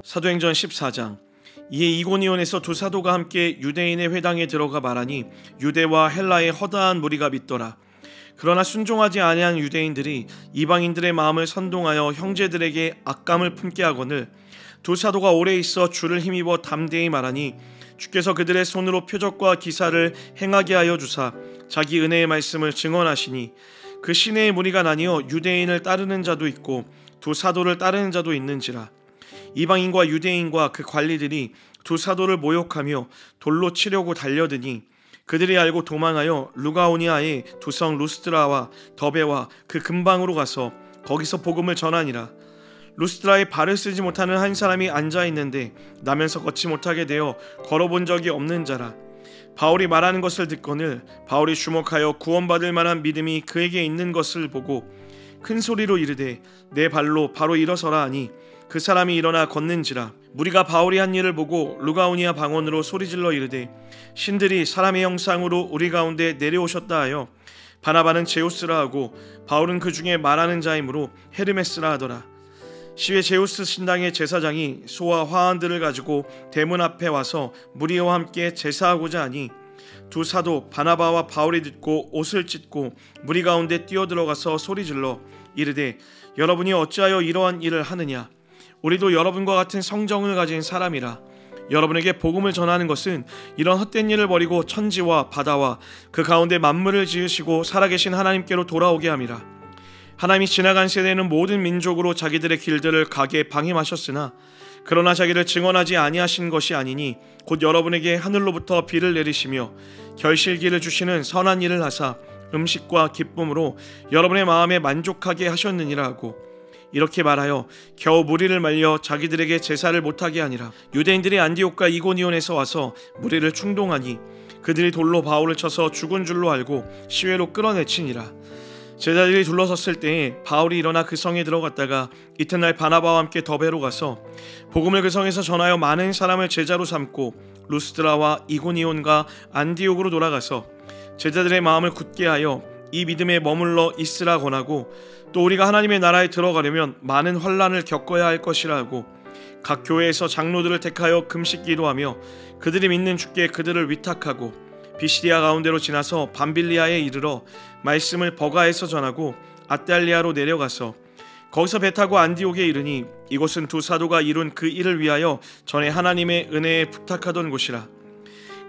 사도행전 14장. 이에 이고니온에서 두 사도가 함께 유대인의 회당에 들어가 말하니 유대와 헬라의 허다한 무리가 믿더라. 그러나 순종하지 아니한 유대인들이 이방인들의 마음을 선동하여 형제들에게 악감을 품게 하거늘 두 사도가 오래 있어 주를 힘입어 담대히 말하니 주께서 그들의 손으로 표적과 기사를 행하게 하여 주사 자기 은혜의 말씀을 증언하시니 그 시내의 무리가 나뉘어 유대인을 따르는 자도 있고 두 사도를 따르는 자도 있는지라. 이방인과 유대인과 그 관리들이 두 사도를 모욕하며 돌로 치려고 달려드니 그들이 알고 도망하여 루가오니아의 두 성 루스드라와 더베와 그 근방으로 가서 거기서 복음을 전하니라. 루스드라에 발을 쓰지 못하는 한 사람이 앉아 있는데 나면서 걷지 못하게 되어 걸어본 적이 없는 자라. 바울이 말하는 것을 듣거늘 바울이 주목하여 구원받을 만한 믿음이 그에게 있는 것을 보고 큰 소리로 이르되 내 발로 바로 일어서라 하니 그 사람이 일어나 걷는지라. 무리가 바울이 한 일을 보고 루가오니아 방언으로 소리질러 이르되 신들이 사람의 형상으로 우리 가운데 내려오셨다 하여 바나바는 제우스라 하고 바울은 그 중에 말하는 자이므로 헤르메스라 하더라. 시외 제우스 신당의 제사장이 소와 화환들을 가지고 대문 앞에 와서 무리와 함께 제사하고자 하니 두 사도 바나바와 바울이 듣고 옷을 찢고 무리 가운데 뛰어들어가서 소리질러 이르되 여러분이 어찌하여 이러한 일을 하느냐. 우리도 여러분과 같은 성정을 가진 사람이라. 여러분에게 복음을 전하는 것은 이런 헛된 일을 버리고 천지와 바다와 그 가운데 만물을 지으시고 살아계신 하나님께로 돌아오게 함이라. 하나님이 지나간 세대에는 모든 민족으로 자기들의 길들을 가게 방임하셨으나 그러나 자기를 증언하지 아니하신 것이 아니니 곧 여러분에게 하늘로부터 비를 내리시며 결실기를 주시는 선한 일을 하사 음식과 기쁨으로 여러분의 마음에 만족하게 하셨느니라 하고 이렇게 말하여 겨우 무리를 말려 자기들에게 제사를 못하게 하니라. 유대인들이 안디옥과 이고니온에서 와서 무리를 충동하니 그들이 돌로 바울을 쳐서 죽은 줄로 알고 시외로 끌어내치니라. 제자들이 둘러섰을 때에 바울이 일어나 그 성에 들어갔다가 이튿날 바나바와 함께 더베로 가서 복음을 그 성에서 전하여 많은 사람을 제자로 삼고 루스드라와 이고니온과 안디옥으로 돌아가서 제자들의 마음을 굳게 하여 이 믿음에 머물러 있으라 권하고 또 우리가 하나님의 나라에 들어가려면 많은 환난을 겪어야 할 것이라 하고 각 교회에서 장로들을 택하여 금식 기도하며 그들이 믿는 주께 그들을 위탁하고 비시디아 가운데로 지나서 밤빌리아에 이르러 말씀을 버가에서 전하고 아달리아로 내려가서 거기서 배 타고 안디옥에 이르니 이곳은 두 사도가 이룬 그 일을 위하여 전에 하나님의 은혜에 부탁하던 곳이라.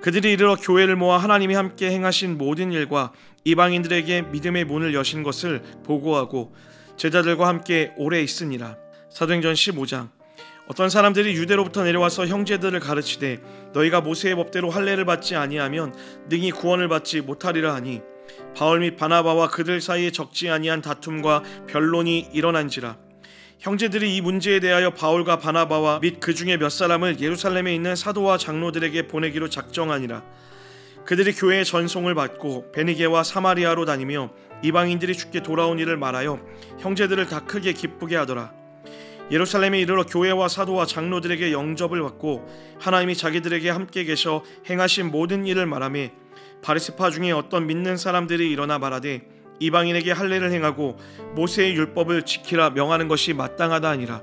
그들이 이르러 교회를 모아 하나님이 함께 행하신 모든 일과 이방인들에게 믿음의 문을 여신 것을 보고하고 제자들과 함께 오래 있으니라. 사도행전 15장. 어떤 사람들이 유대로부터 내려와서 형제들을 가르치되 너희가 모세의 법대로 할례를 받지 아니하면 능히 구원을 받지 못하리라 하니 바울 및 바나바와 그들 사이에 적지 아니한 다툼과 변론이 일어난지라. 형제들이 이 문제에 대하여 바울과 바나바와 및 그 중에 몇 사람을 예루살렘에 있는 사도와 장로들에게 보내기로 작정하니라. 그들이 교회의 전송을 받고 베니게와 사마리아로 다니며 이방인들이 주께 돌아온 일을 말하여 형제들을 다 크게 기쁘게 하더라. 예루살렘에 이르러 교회와 사도와 장로들에게 영접을 받고 하나님이 자기들에게 함께 계셔 행하신 모든 일을 말하며 바리새파 중에 어떤 믿는 사람들이 일어나 말하되 이방인에게 할례를 행하고 모세의 율법을 지키라 명하는 것이 마땅하다 하니라.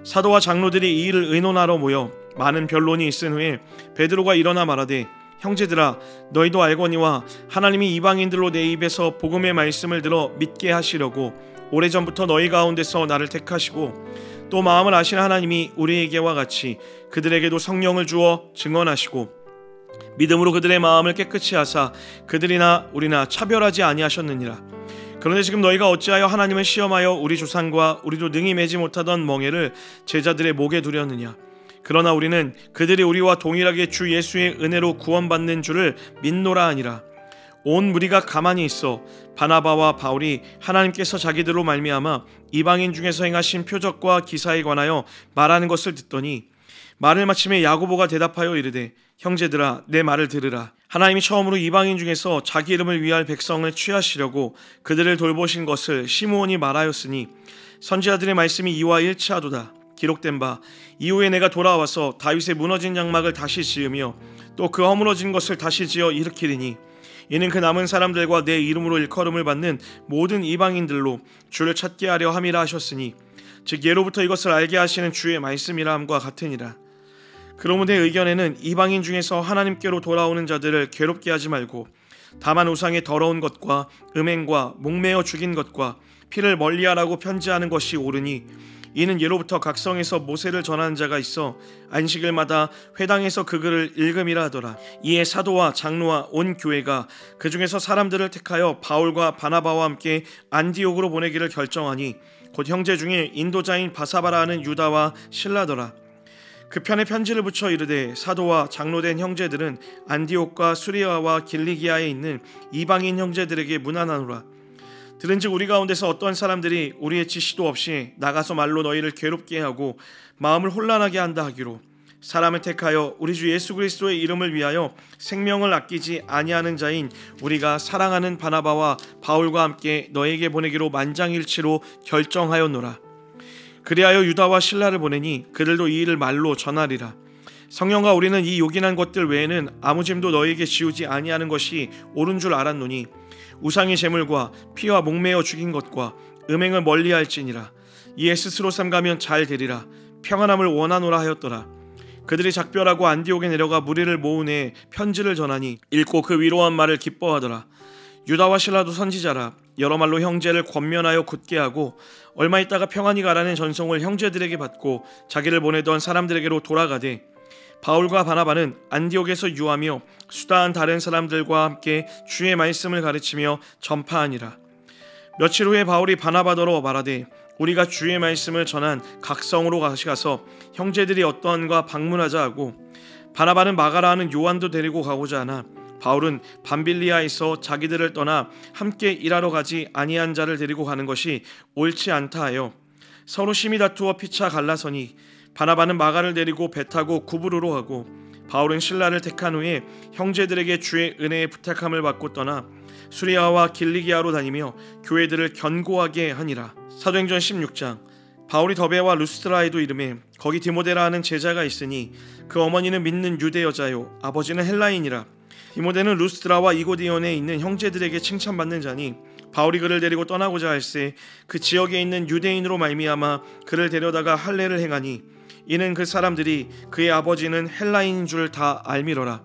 사도와 장로들이 이 일을 의논하러 모여 많은 변론이 있은 후에 베드로가 일어나 말하되 형제들아 너희도 알거니와 하나님이 이방인들로 내 입에서 복음의 말씀을 들어 믿게 하시려고 오래전부터 너희 가운데서 나를 택하시고 또 마음을 아시는 하나님이 우리에게와 같이 그들에게도 성령을 주어 증언하시고 믿음으로 그들의 마음을 깨끗이 하사 그들이나 우리나 차별하지 아니하셨느니라. 그런데 지금 너희가 어찌하여 하나님을 시험하여 우리 조상과 우리도 능히 매지 못하던 멍에를 제자들의 목에 두렸느냐. 그러나 우리는 그들이 우리와 동일하게 주 예수의 은혜로 구원받는 줄을 믿노라 하니라. 온 무리가 가만히 있어 바나바와 바울이 하나님께서 자기들로 말미암아 이방인 중에서 행하신 표적과 기사에 관하여 말하는 것을 듣더니 말을 마침에 야고보가 대답하여 이르되 형제들아 내 말을 들으라. 하나님이 처음으로 이방인 중에서 자기 이름을 위할 백성을 취하시려고 그들을 돌보신 것을 시므온이 말하였으니 선지자들의 말씀이 이와 일치하도다. 기록된 바 이후에 내가 돌아와서 다윗의 무너진 장막을 다시 지으며 또 그 허물어진 것을 다시 지어 일으키리니 이는 그 남은 사람들과 내 이름으로 일컬음을 받는 모든 이방인들로 주를 찾게 하려 함이라 하셨으니 즉 예로부터 이것을 알게 하시는 주의 말씀이라 함과 같으니라. 그러므로 내 의견에는 이방인 중에서 하나님께로 돌아오는 자들을 괴롭게 하지 말고 다만 우상의 더러운 것과 음행과 목매어 죽인 것과 피를 멀리하라고 편지하는 것이 옳으니 이는 예로부터 각성에서 모세를 전하는 자가 있어 안식일마다 회당에서 그 글을 읽음이라 하더라. 이에 사도와 장로와 온 교회가 그 중에서 사람들을 택하여 바울과 바나바와 함께 안디옥으로 보내기를 결정하니 곧 형제 중에 인도자인 바사바라 하는 유다와 실라더라. 그 편에 편지를 붙여 이르되 사도와 장로된 형제들은 안디옥과 수리아와 길리기아에 있는 이방인 형제들에게 문안하노라. 들은즉 우리 가운데서 어떠한 사람들이 우리의 지시도 없이 나가서 말로 너희를 괴롭게 하고 마음을 혼란하게 한다 하기로 사람을 택하여 우리 주 예수 그리스도의 이름을 위하여 생명을 아끼지 아니하는 자인 우리가 사랑하는 바나바와 바울과 함께 너에게 보내기로 만장일치로 결정하였노라. 그리하여 유다와 실라를 보내니 그들도 이 일을 말로 전하리라. 성령과 우리는 이 요긴한 것들 외에는 아무 짐도 너희에게 지우지 아니하는 것이 옳은 줄 알았노니 우상의 제물과 피와 목매어 죽인 것과 음행을 멀리할지니라. 이에 스스로 삼가면 잘 되리라. 평안함을 원하노라 하였더라. 그들이 작별하고 안디옥에 내려가 무리를 모은 후에 편지를 전하니 읽고 그 위로한 말을 기뻐하더라. 유다와 실라도 선지자라. 여러 말로 형제를 권면하여 굳게 하고 얼마 있다가 평안히 가라는 전송을 형제들에게 받고 자기를 보내던 사람들에게로 돌아가되 바울과 바나바는 안디옥에서 유하며 수다한 다른 사람들과 함께 주의 말씀을 가르치며 전파하니라. 며칠 후에 바울이 바나바더러 말하되 우리가 주의 말씀을 전한 각 성으로 가서 형제들이 어떠한가 방문하자 하고 바나바는 마가라 하는 요한도 데리고 가고자 하나 바울은 밤빌리아에서 자기들을 떠나 함께 일하러 가지 아니한 자를 데리고 가는 것이 옳지 않다 하여 서로 심히 다투어 피차 갈라서니 바나바는 마가를 데리고 배 타고 구브로로 가고 바울은 실라를 택한 후에 형제들에게 주의 은혜의 부탁함을 받고 떠나 수리아와 길리기아로 다니며 교회들을 견고하게 하니라. 사도행전 16장. 바울이 더베와 루스트라에도 이르매 거기 디모데라 하는 제자가 있으니 그 어머니는 믿는 유대 여자요 아버지는 헬라인이라. 디모데는 루스트라와 이고디온에 있는 형제들에게 칭찬받는 자니 바울이 그를 데리고 떠나고자 할세 그 지역에 있는 유대인으로 말미암아 그를 데려다가 할례를 행하니 이는 그 사람들이 그의 아버지는 헬라인인 줄 다 알미러라.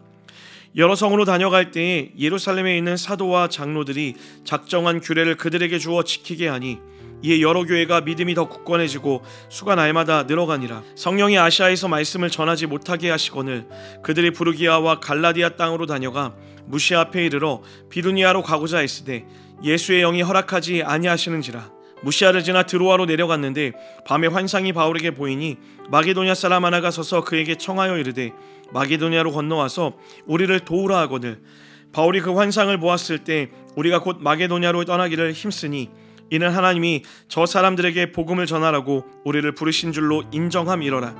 여러 성으로 다녀갈 때에 예루살렘에 있는 사도와 장로들이 작정한 규례를 그들에게 주어 지키게 하니 이에 여러 교회가 믿음이 더 굳건해지고 수가 날마다 늘어가니라. 성령이 아시아에서 말씀을 전하지 못하게 하시거늘 그들이 부르기아와 갈라디아 땅으로 다녀가 무시 앞에 이르러 비두니아로 가고자 했으되 예수의 영이 허락하지 아니하시는지라. 무시아를 지나 드로아로 내려갔는데 밤에 환상이 바울에게 보이니 마게도냐 사람 하나가 서서 그에게 청하여 이르되 마게도냐로 건너와서 우리를 도우라 하거늘 바울이 그 환상을 보았을 때 우리가 곧 마게도냐로 떠나기를 힘쓰니 이는 하나님이 저 사람들에게 복음을 전하라고 우리를 부르신 줄로 인정함이러라.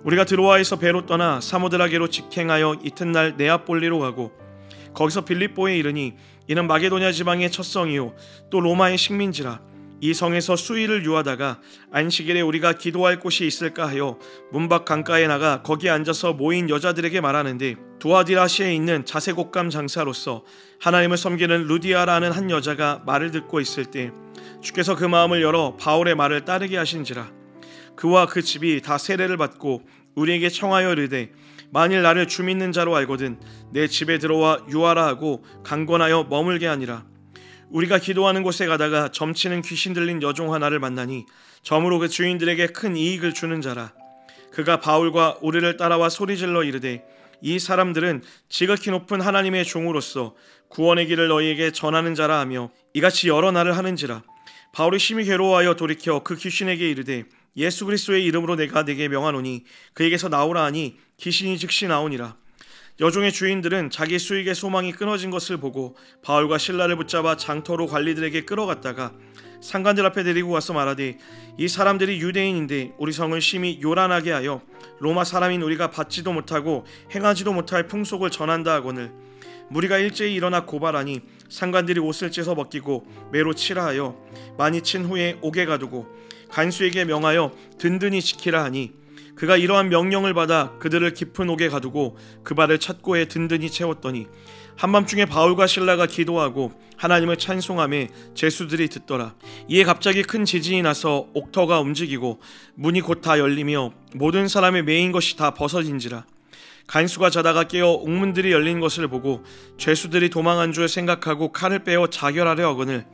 우리가 드로아에서 배로 떠나 사모드라게로 직행하여 이튿날 네아폴리로 가고 거기서 빌립보에 이르니 이는 마게도냐 지방의 첫 성이요 또 로마의 식민지라. 이 성에서 수일을 유하다가 안식일에 우리가 기도할 곳이 있을까 하여 문밖 강가에 나가 거기에 앉아서 모인 여자들에게 말하는데 두아디라시에 있는 자색옷감 장사로서 하나님을 섬기는 루디아라는 한 여자가 말을 듣고 있을 때 주께서 그 마음을 열어 바울의 말을 따르게 하신지라. 그와 그 집이 다 세례를 받고 우리에게 청하여 이르되 만일 나를 주 믿는 자로 알거든 내 집에 들어와 유하라 하고 강권하여 머물게 하니라. 우리가 기도하는 곳에 가다가 점치는 귀신 들린 여종 하나를 만나니 점으로 그 주인들에게 큰 이익을 주는 자라. 그가 바울과 우리를 따라와 소리질러 이르되 이 사람들은 지극히 높은 하나님의 종으로서 구원의 길을 너희에게 전하는 자라 하며 이같이 여러 날을 하는지라. 바울이 심히 괴로워하여 돌이켜 그 귀신에게 이르되 예수 그리스도의 이름으로 내가 네게 명하노니 그에게서 나오라 하니 귀신이 즉시 나오니라. 여종의 주인들은 자기 수익의 소망이 끊어진 것을 보고 바울과 실라를 붙잡아 장터로 관리들에게 끌어갔다가 상관들 앞에 데리고 와서 말하되 이 사람들이 유대인인데 우리 성을 심히 요란하게 하여 로마 사람인 우리가 받지도 못하고 행하지도 못할 풍속을 전한다 하거늘 무리가 일제히 일어나 고발하니 상관들이 옷을 찢어 벗기고 매로 치라 하여 많이 친 후에 옥에 가두고 간수에게 명하여 든든히 지키라 하니 그가 이러한 명령을 받아 그들을 깊은 옥에 가두고 그 발을 찻고에 든든히 채웠더니 한밤중에 바울과 실라가 기도하고 하나님을 찬송하며 제수들이 듣더라. 이에 갑자기 큰 지진이 나서 옥터가 움직이고 문이 곧 다 열리며 모든 사람의 매인 것이 다 벗어진지라. 간수가 자다가 깨어 옥문들이 열린 것을 보고 죄수들이 도망한 줄 생각하고 칼을 빼어 자결하려 하거늘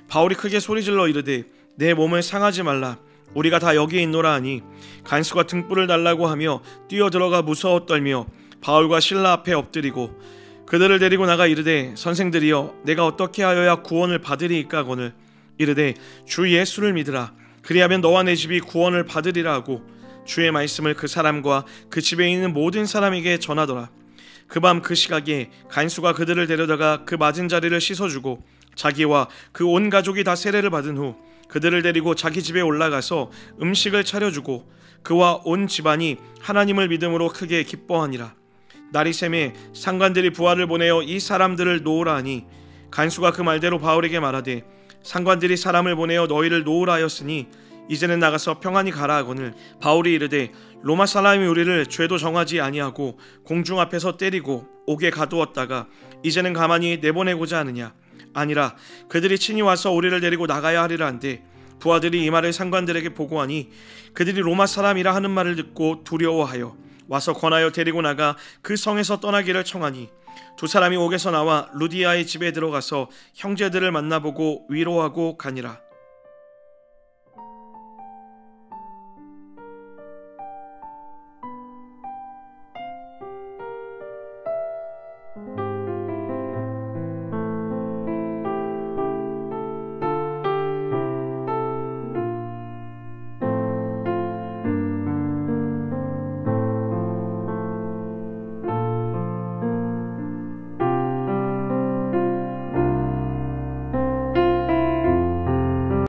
바울이 크게 소리질러 이르되 내 몸을 상하지 말라. 우리가 다 여기에 있노라 하니 간수가 등불을 달라고 하며 뛰어들어가 무서워 떨며 바울과 실라 앞에 엎드리고 그들을 데리고 나가 이르되 선생들이여 내가 어떻게 하여야 구원을 받으리이까 하거늘 이르되 주 예수를 믿으라. 그리하면 너와 내 집이 구원을 받으리라 하고 주의 말씀을 그 사람과 그 집에 있는 모든 사람에게 전하더라. 그 밤 그 시각에 간수가 그들을 데려다가 그 맞은 자리를 씻어주고 자기와 그 온 가족이 다 세례를 받은 후 그들을 데리고 자기 집에 올라가서 음식을 차려주고 그와 온 집안이 하나님을 믿음으로 크게 기뻐하니라. 날이 새매 상관들이 부하를 보내어 이 사람들을 놓으라 하니 간수가 그 말대로 바울에게 말하되 상관들이 사람을 보내어 너희를 놓으라 하였으니 이제는 나가서 평안히 가라 하거늘 바울이 이르되 로마 사람이 우리를 죄도 정하지 아니하고 공중 앞에서 때리고 옥에 가두었다가 이제는 가만히 내보내고자 하느냐. 아니라 그들이 친히 와서 우리를 데리고 나가야 하리라 한데 부하들이 이 말을 상관들에게 보고하니 그들이 로마 사람이라 하는 말을 듣고 두려워하여 와서 권하여 데리고 나가 그 성에서 떠나기를 청하니 두 사람이 옥에서 나와 루디아의 집에 들어가서 형제들을 만나보고 위로하고 가니라.